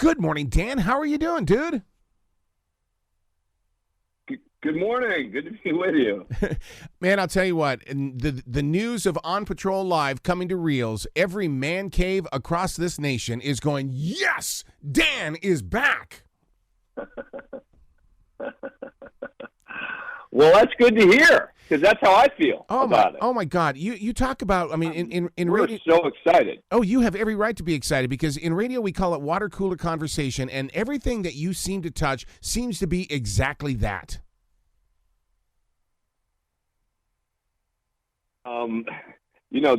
Good morning, Dan. How are you doing, dude? Good morning. Good to be with you. Man, I'll tell you what, the news of On Patrol Live coming to Reels, every man cave across this nation is going, yes, Dan is back. Well, that's good to hear, because that's how I feel about it. Oh, my God. You talk about, I mean, in We're radio. so excited. Oh, you have every right to be excited, because in radio we call it water cooler conversation, and everything that you seem to touch seems to be exactly that.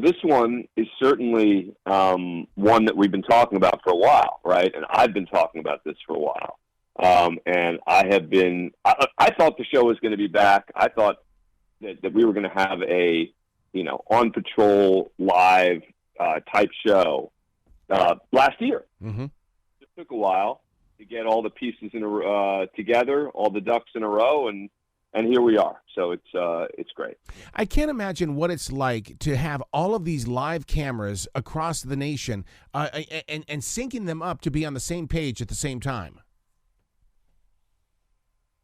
This one is certainly one that we've been talking about for a while, right? And I've been talking about this for a while. And I thought the show was going to be back. I thought that we were going to have a, On Patrol Live type show last year. Mm-hmm. It took a while to get all the pieces together, all the ducks in a row, and here we are. So it's great. I can't imagine what it's like to have all of these live cameras across the nation and syncing them up to be on the same page at the same time.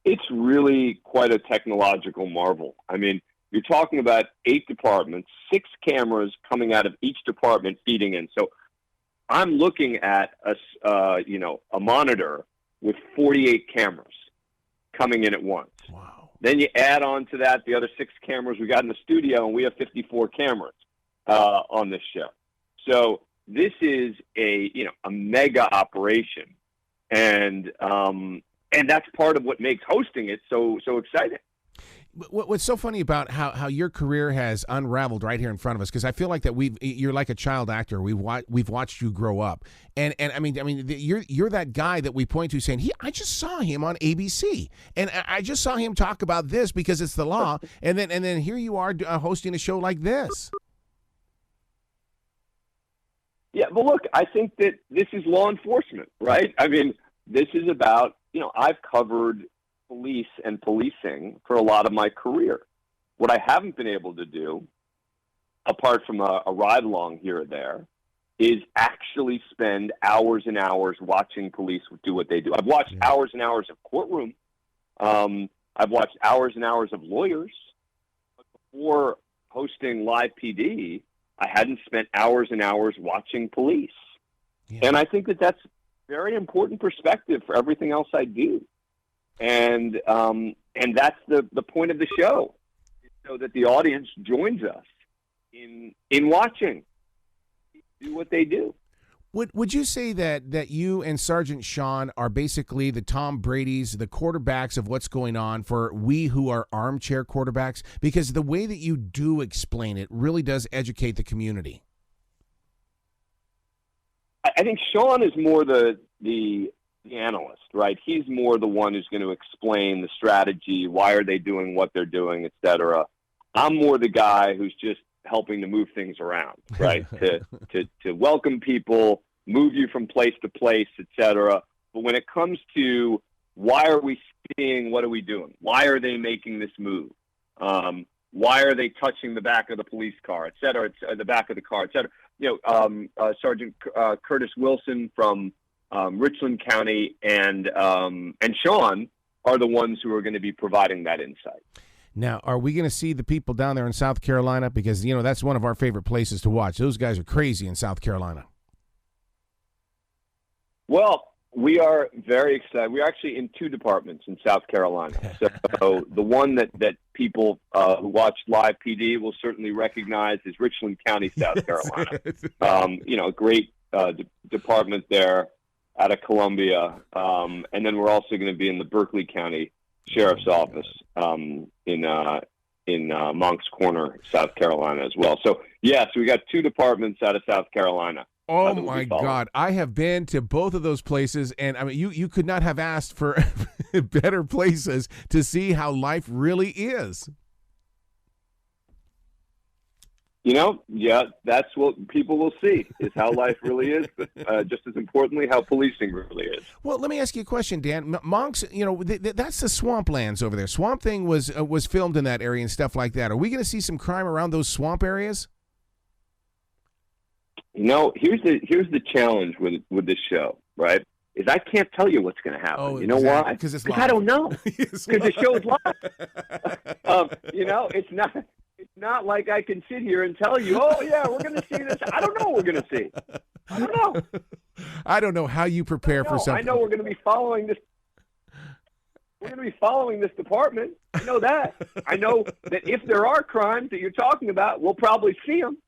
It's really quite a technological marvel. I mean, you're talking about 8 departments, 6 cameras coming out of each department feeding in. So I'm looking at a monitor with 48 cameras coming in at once. Wow. Then you add on to that the other 6 cameras we got in the studio, and we have 54 cameras on this show. So this is a mega operation, and that's part of what makes hosting it so exciting. What's so funny about how your career has unraveled right here in front of us, because I feel like that you're like a child actor. We've watched you grow up, and I mean you're that guy that we point to saying I just saw him on ABC, and I just saw him talk about this because it's the law, and then here you are hosting a show like this. Yeah, but look, I think that this is law enforcement, right? I mean, this is about I've covered police and policing for a lot of my career. What I haven't been able to do, apart from a ride along here or there, is actually spend hours and hours watching police do what they do. I've watched hours and hours of courtroom. I've watched hours and hours of lawyers. But before hosting Live PD, I hadn't spent hours and hours watching police. Yeah. And I think that that's very important perspective for everything else I do. And that's the point of the show, so that the audience joins us in watching do what they do. Would you say that you and Sergeant Sean are basically the Tom Brady's, the quarterbacks of what's going on for we who are armchair quarterbacks? Because the way that you do explain it really does educate the community. I think Sean is more the analyst, right? He's more the one who's going to explain the strategy, why are they doing what they're doing, et cetera. I'm more the guy who's just helping to move things around, right? to welcome people, move you from place to place, et cetera. But when it comes to why are we seeing, what are we doing? Why are they making this move? Why are they touching the back of the police car, et cetera, the back of the car, et cetera? Sergeant Curtis Wilson from Richland County and Sean are the ones who are going to be providing that insight. Now, are we going to see the people down there in South Carolina? Because, that's one of our favorite places to watch. Those guys are crazy in South Carolina. Well, we are very excited. We're actually in 2 departments in South Carolina. So the one that people who watch Live PD will certainly recognize is Richland County, South Carolina. A great department there out of Columbia. And then we're also going to be in the Berkeley County Sheriff's Office in Moncks Corner, South Carolina as well. So, yes, we got 2 departments out of South Carolina. Oh, my God. I have been to both of those places, and I mean, you could not have asked for better places to see how life really is. That's what people will see, is how life really is, but just as importantly, how policing really is. Well, let me ask you a question, Dan. Monks, that's the swamplands over there. Swamp Thing was filmed in that area and stuff like that. Are we going to see some crime around those swamp areas? Here's the challenge with this show, right? is I can't tell you what's going to happen. Oh, you know exactly. why? Because I don't know. Because the show's live. It's not like I can sit here and tell you, oh yeah, we're going to see this. I don't know what we're going to see. I don't know. I don't know how you prepare for something. I know we're going to be following this. We're going to be following this department. I know that. I know that if there are crimes that you're talking about, we'll probably see them.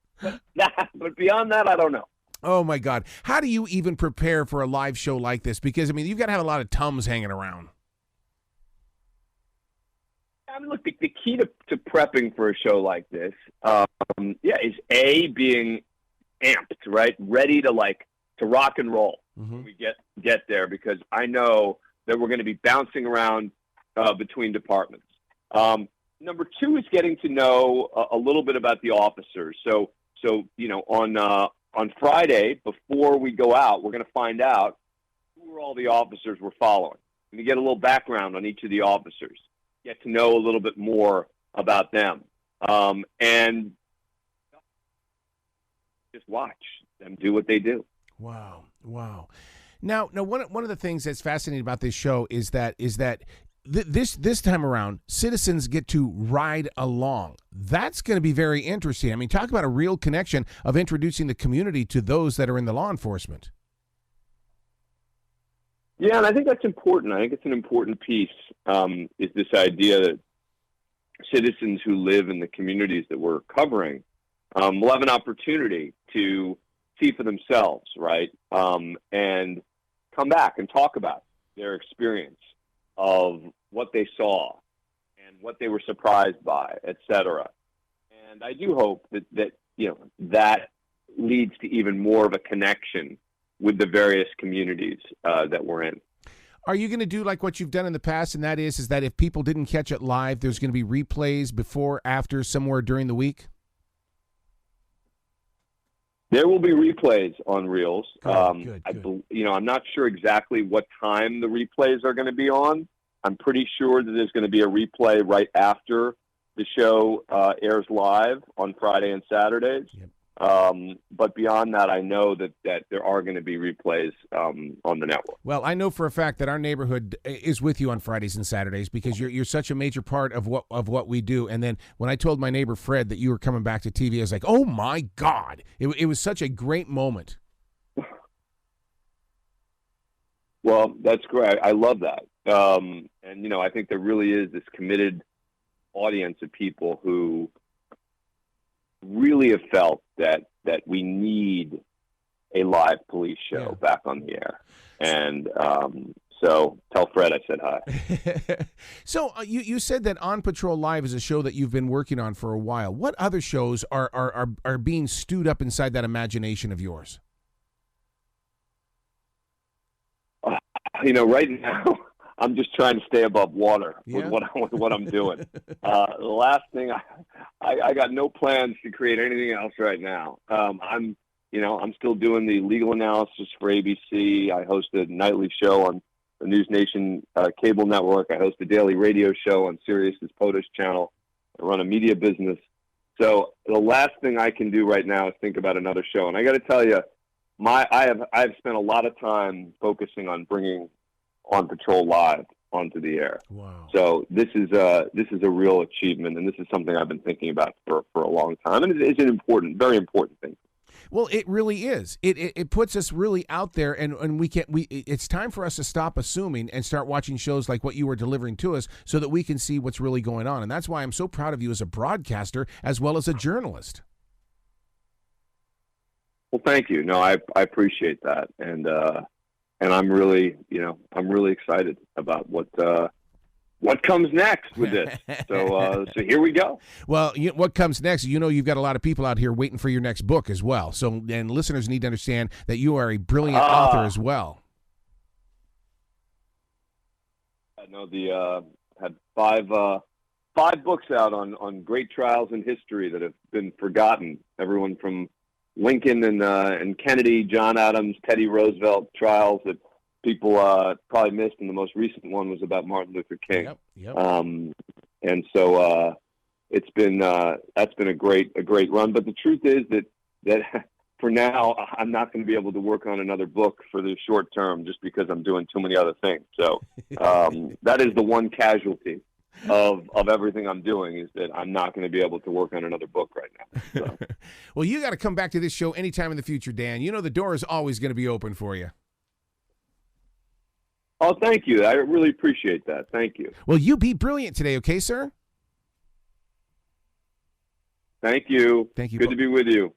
But beyond that, I don't know. Oh, my God. How do you even prepare for a live show like this? Because, I mean, you've got to have a lot of Tums hanging around. I mean, look, the key to prepping for a show like this, is being amped, right? Ready to rock and roll when we get there, because I know that we're going to be bouncing around between departments. Number two is getting to know a little bit about the officers. So on Friday, before we go out, we're going to find out who are all the officers we're following. And to get a little background on each of the officers, get to know a little bit more about them, and just watch them do what they do. Wow. Now, one of the things that's fascinating about this show is that this time around, citizens get to ride along. That's going to be very interesting. I mean, talk about a real connection of introducing the community to those that are in the law enforcement. Yeah, and I think that's important. I think it's an important piece, is this idea that citizens who live in the communities that we're covering will have an opportunity to see for themselves, right? And come back and talk about their experience of what they saw and what they were surprised by, et cetera. And I do hope that leads to even more of a connection with the various communities that we're in. Are you going to do like what you've done in the past, and that is that if people didn't catch it live, there's going to be replays before, after, somewhere during the week? There will be replays on Reels. Good. I'm not sure exactly what time the replays are going to be on. I'm pretty sure that there's going to be a replay right after the show airs live on Friday and Saturdays. Yep. But beyond that, I know that there are going to be replays on the network. Well, I know for a fact that our neighborhood is with you on Fridays and Saturdays because you're such a major part of what we do. And then when I told my neighbor Fred that you were coming back to TV, I was like, oh my God! It was such a great moment. Well, that's great. I love that. And I think there really is this committed audience of people who really have felt that we need a live police show back on the air. And so tell Fred I said hi. So you said that On Patrol Live is a show that you've been working on for a while. What other shows are being stewed up inside that imagination of yours? Right now, I'm just trying to stay above water with what I'm doing. The last thing I got no plans to create anything else right now. I'm still doing the legal analysis for ABC. I host a nightly show on the News Nation cable network. I host a daily radio show on Sirius's POTUS channel. I run a media business. So the last thing I can do right now is think about another show. And I got to tell you, I've spent a lot of time focusing on bringing On Patrol Live onto the air. Wow. So this is a real achievement, and this is something I've been thinking about for a long time, and it's an important, very important thing. Well, it really is. It puts us really out there, and it's time for us to stop assuming and start watching shows like what you were delivering to us so that we can see what's really going on. And that's why I'm so proud of you as a broadcaster as well as a journalist. Well, thank you. No, I appreciate that. And I'm really excited about what comes next with this. So here we go. Well, what comes next, you've got a lot of people out here waiting for your next book as well. So, and listeners need to understand that you are a brilliant author as well. I know had five books out on great trials in history that have been forgotten. Everyone from Lincoln and Kennedy, John Adams, Teddy Roosevelt trials that people probably missed, and the most recent one was about Martin Luther King. Yep. And so that's been a great run. But the truth is that for now, I'm not going to be able to work on another book for the short term just because I'm doing too many other things. So that is the one casualty of everything I'm doing, is that I'm not going to be able to work on another book right now. So. Well, you got to come back to this show anytime in the future, Dan. You know the door is always going to be open for you. Oh, thank you. I really appreciate that. Thank you. Well, you be brilliant today, okay, sir? Thank you. Thank you. Good to be with you.